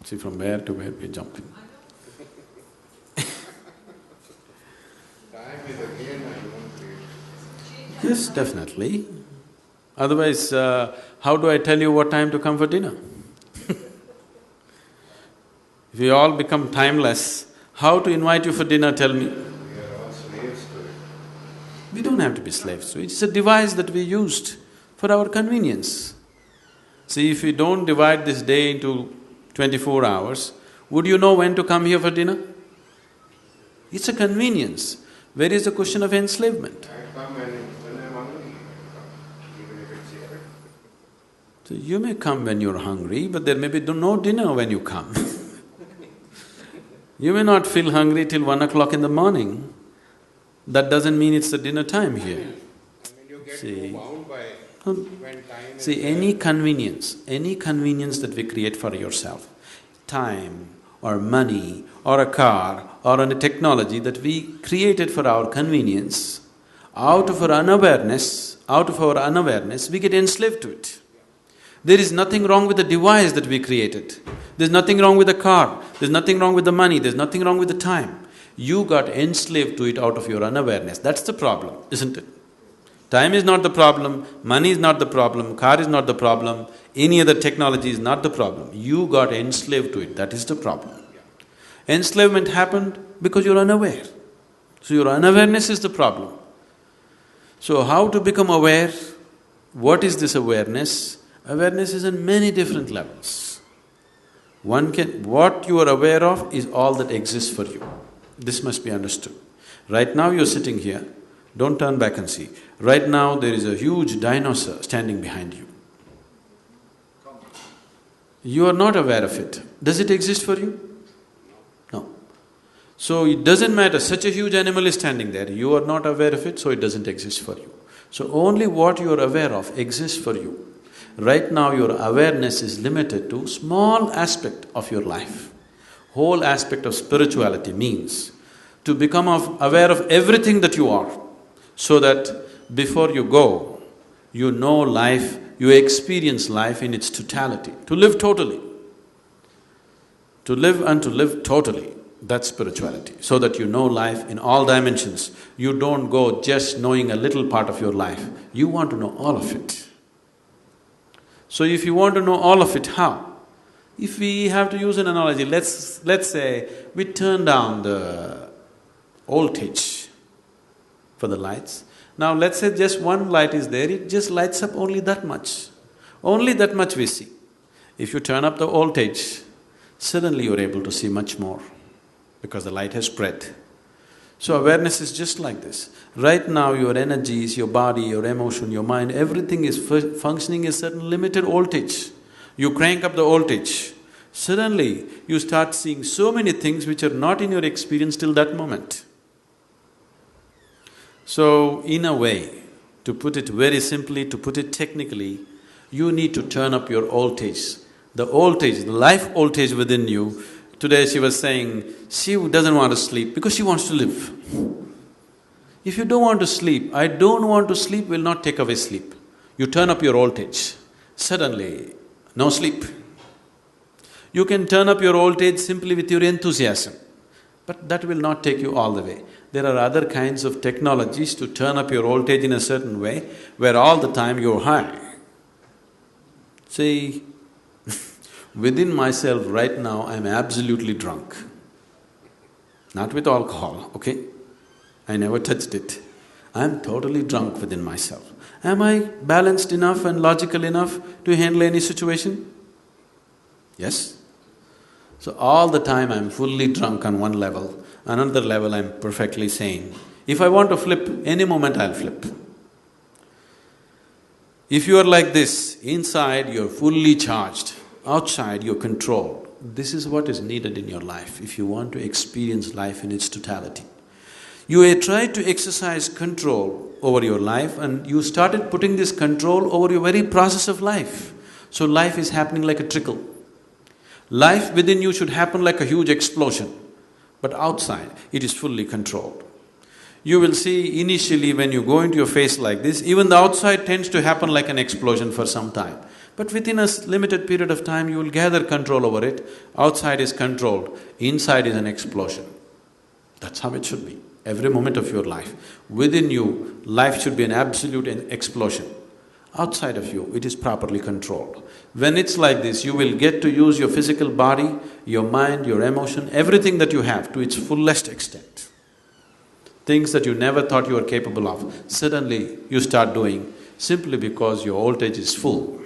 See, from where to where we're jumping. Time is again I won't create. Yes, definitely. Otherwise, how do I tell you what time to come for dinner? If we all become timeless, how to invite you for dinner, tell me? We are all slaves to it. We don't have to be slaves to it. It's a device that we used for our convenience. See, if we don't divide this day into 24 hours, would you know when to come here for dinner? It's a convenience. Where is the question of enslavement? I come when I'm hungry, I come, even if it's here. So you may come when you're hungry, but there may be no dinner when you come. You may not feel hungry till 1 o'clock in the morning. That doesn't mean it's the dinner time here. I mean, you get See. too bound by Hmm. when time is See, there. any convenience that we create for yourself, time or money or a car or a technology that we created for our convenience, out of our unawareness, we get enslaved to it. There is nothing wrong with the device that we created. There's nothing wrong with the car, there's nothing wrong with the money, there's nothing wrong with the time. You got enslaved to it out of your unawareness. That's the problem, isn't it? Time is not the problem, money is not the problem, car is not the problem, any other technology is not the problem. You got enslaved to it, that is the problem. Enslavement happened because you're unaware. So your unawareness is the problem. So how to become aware? What is this awareness? Awareness is on many different levels. What you are aware of is all that exists for you. This must be understood. Right now you're sitting here, don't turn back and see. Right now there is a huge dinosaur standing behind you. You are not aware of it. Does it exist for you? No. So it doesn't matter, such a huge animal is standing there, you are not aware of it, so it doesn't exist for you. So only what you are aware of exists for you. Right now your awareness is limited to small aspect of your life. Whole aspect of spirituality means to become aware of everything that you are, so that before you go, you know life, you experience life in its totality, to live totally. To live and to live totally, that's spirituality, so that you know life in all dimensions. You don't go just knowing a little part of your life, you want to know all of it. So if you want to know all of it, how? If we have to use an analogy, let's say we turn down the voltage for the lights. Now let's say just one light is there, it just lights up only that much. Only that much we see. If you turn up the voltage, suddenly you're able to see much more because the light has spread. So awareness is just like this. Right now your energies, your body, your emotion, your mind, everything is functioning a certain limited voltage. You crank up the voltage, suddenly you start seeing so many things which are not in your experience till that moment. So in a way, to put it very simply, to put it technically, you need to turn up your voltage. The voltage, the life voltage within you. Today she was saying, she doesn't want to sleep because she wants to live. If you don't want to sleep, I don't want to sleep will not take away sleep. You turn up your voltage, suddenly, no sleep. You can turn up your voltage simply with your enthusiasm, but that will not take you all the way. There are other kinds of technologies to turn up your voltage in a certain way, where all the time you're high. See, within myself right now I'm absolutely drunk. Not with alcohol, okay? I never touched it. I'm totally drunk within myself. Am I balanced enough and logical enough to handle any situation? Yes? So all the time I'm fully drunk on one level, another level I'm perfectly sane. If I want to flip, any moment I'll flip. If you are like this, inside you're fully charged, outside you're controlled. This is what is needed in your life if you want to experience life in its totality. You try to exercise control over your life and you started putting this control over your very process of life. So life is happening like a trickle. Life within you should happen like a huge explosion, but outside it is fully controlled. You will see initially when you go into your face like this, even the outside tends to happen like an explosion for some time. But within a limited period of time, you will gather control over it. Outside is controlled, inside is an explosion. That's how it should be. Every moment of your life. Within you, life should be an absolute explosion. Outside of you, it is properly controlled. When it's like this, you will get to use your physical body, your mind, your emotion, everything that you have to its fullest extent. Things that you never thought you were capable of, suddenly you start doing simply because your voltage is full.